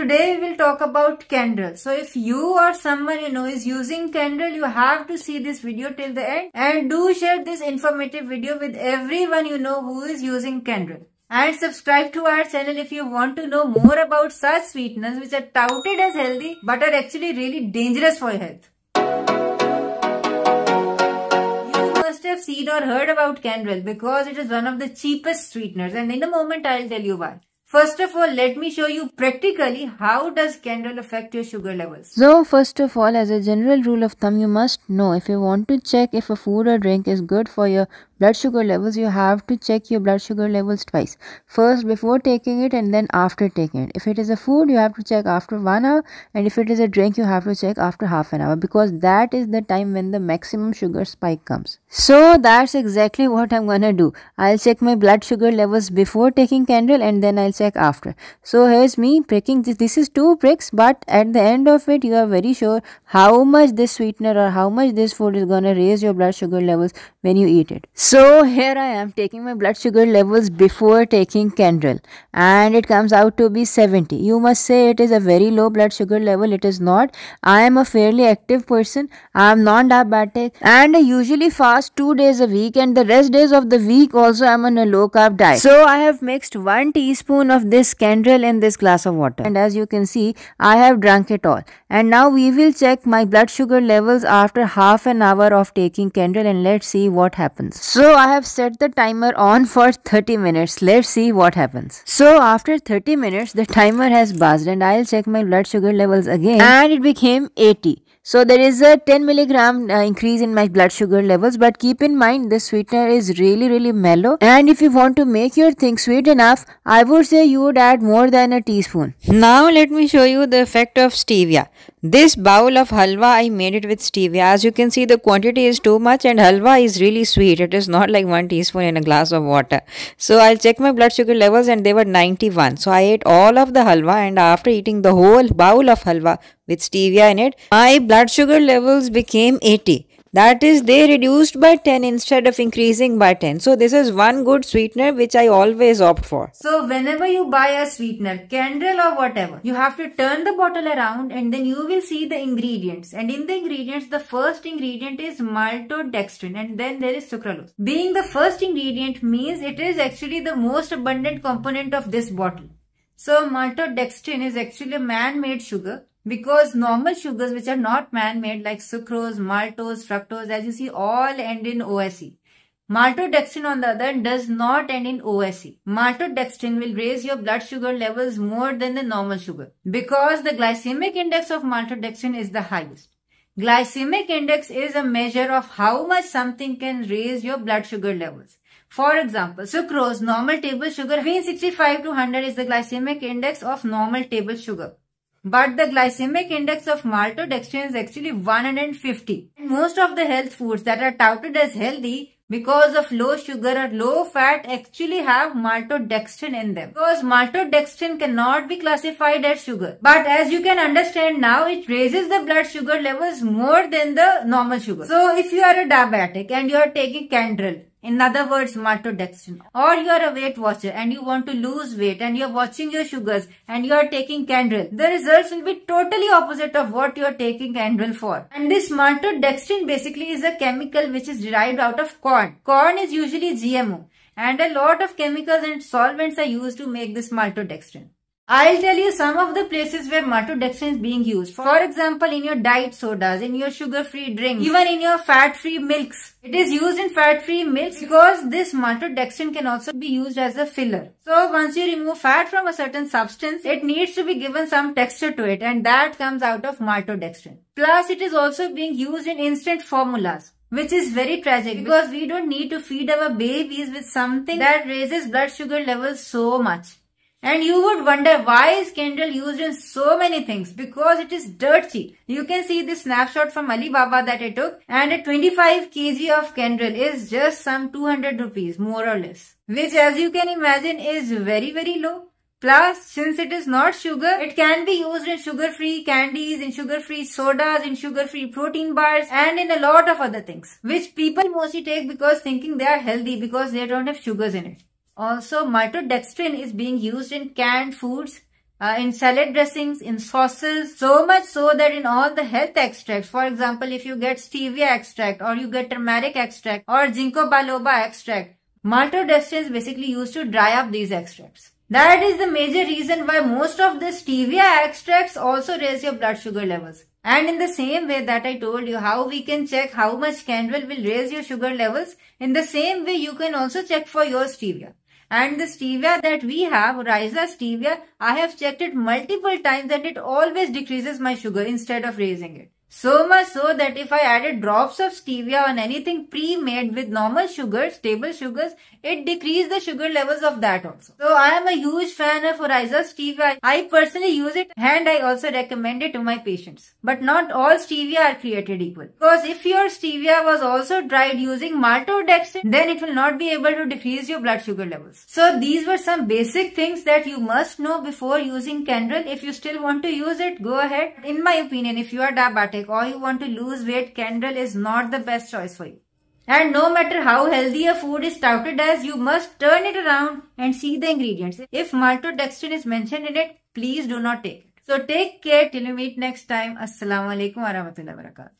today we will talk about Candrel. So if you or someone you know is using Candrel, you have to see this video till the end and do share this informative video with everyone you know who is using Candrel. And subscribe to our channel if you want to know more about such sweeteners which are touted as healthy but are actually really dangerous for your health. You must have seen or heard about Candrel because it is one of the cheapest sweeteners, and in a moment I'll tell you why. First of all, let me show you practically how does Candrel affect your sugar levels. So first of all, as a general rule of thumb, you must know if you want to check if a food or drink is good for your blood sugar levels, you have to check your blood sugar levels twice. First before taking it and then after taking it. If it is a food, you have to check after 1 hour, and if it is a drink, you have to check after half an hour, because that is the time when the maximum sugar spike comes. So that's exactly what I'm gonna do. I'll check my blood sugar levels before taking Candrel and then I'll check after. So here's me pricking this. This is 2 pricks, but at the end of it, you are very sure how much this sweetener or how much this food is gonna raise your blood sugar levels when you eat it. So here I am taking my blood sugar levels before taking Candrel, and it comes out to be 70. You must say it is a very low blood sugar level. It is not. I am a fairly active person. I am non-diabetic and I usually fast 2 days a week, and the rest days of the week also I am on a low carb diet. So I have mixed 1 teaspoon of this Candrel in this glass of water, and as you can see, I have drunk it all. And now we will check my blood sugar levels after half an hour of taking Candrel, and let's see what happens. So I have set the timer on for 30 minutes. Let's see what happens. So after 30 minutes, the timer has buzzed and I'll check my blood sugar levels again, and it became 80. So there is a 10 milligram increase in my blood sugar levels, but keep in mind this sweetener is really mellow, and if you want to make your thing sweet enough, I would say you would add more than a teaspoon. Now let me show you the effect of stevia. This bowl of halwa, I made it with stevia. As you can see, the quantity is too much and halwa is really sweet. It is not like 1 teaspoon in a glass of water. So I'll check my blood sugar levels and they were 91. So I ate all of the halwa, and after eating the whole bowl of halwa with stevia in it, my blood sugar levels became 80. That is, they reduced by 10 instead of increasing by 10. So this is one good sweetener which I always opt for. So whenever you buy a sweetener, Candrel or whatever, you have to turn the bottle around and then you will see the ingredients. And in the ingredients, the first ingredient is maltodextrin and then there is sucralose. Being the first ingredient means it is actually the most abundant component of this bottle. So maltodextrin is actually a man-made sugar, because normal sugars which are not man-made like sucrose, maltose, fructose, as you see, all end in OSE. Maltodextrin on the other hand does not end in OSE. Maltodextrin will raise your blood sugar levels more than the normal sugar because the glycemic index of maltodextrin is the highest. Glycemic index is a measure of how much something can raise your blood sugar levels. For example, sucrose, normal table sugar, between 65 to 100 is the glycemic index of normal table sugar. But the glycemic index of maltodextrin is actually 150. Most of the health foods that are touted as healthy because of low sugar or low fat actually have maltodextrin in them. Because maltodextrin cannot be classified as sugar. But as you can understand now, it raises the blood sugar levels more than the normal sugar. So if you are a diabetic and you are taking Candrel, in other words maltodextrin, or you are a Weight Watcher and you want to lose weight and you are watching your sugars and you are taking Candrel, the results will be totally opposite of what you are taking Candrel for. And this maltodextrin basically is a chemical which is derived out of corn. Corn is usually GMO, and a lot of chemicals and solvents are used to make this maltodextrin. I'll tell you some of the places where maltodextrin is being used. For example, in your diet sodas, in your sugar-free drinks, even in your fat-free milks. It is used in fat-free milks because this maltodextrin can also be used as a filler. So once you remove fat from a certain substance, it needs to be given some texture to it, and that comes out of maltodextrin. Plus, it is also being used in instant formulas, which is very tragic because we don't need to feed our babies with something that raises blood sugar levels so much. And you would wonder why is Candrel used in so many things? Because it is dirt cheap. You can see this snapshot from Alibaba that I took, and a 25 kg of Candrel is just some 200 rupees more or less, which as you can imagine is very low. Plus, since it is not sugar, it can be used in sugar-free candies, in sugar-free sodas, in sugar-free protein bars, and in a lot of other things, which people mostly take because thinking they are healthy because they don't have sugars in it. Also, maltodextrin is being used in canned foods, in salad dressings, in sauces, so much so that in all the health extracts, for example, if you get stevia extract or you get turmeric extract or ginkgo biloba extract, maltodextrin is basically used to dry up these extracts. That is the major reason why most of the stevia extracts also raise your blood sugar levels. And in the same way that I told you how we can check how much Canderel will raise your sugar levels, in the same way you can also check for your stevia. And the stevia that we have, Ryza stevia, I have checked it multiple times and it always decreases my sugar instead of raising it. So much so that if I added drops of stevia on anything pre-made with normal sugars, table sugars, it decreased the sugar levels of that also. So I am a huge fan of Ryza stevia. I personally use it and I also recommend it to my patients. But not all stevia are created equal. Because if your stevia was also dried using maltodextrin, then it will not be able to decrease your blood sugar levels. So these were some basic things that you must know before using Canderel. If you still want to use it, go ahead. In my opinion, if you are diabetic or you want to lose weight, Canderel is not the best choice for you. And no matter how healthy a food is touted as, you must turn it around and see the ingredients. If maltodextrin is mentioned in it, please do not take it. So take care till we meet next time. Assalamu alaikum wa rahmatullahi wa barakatuh.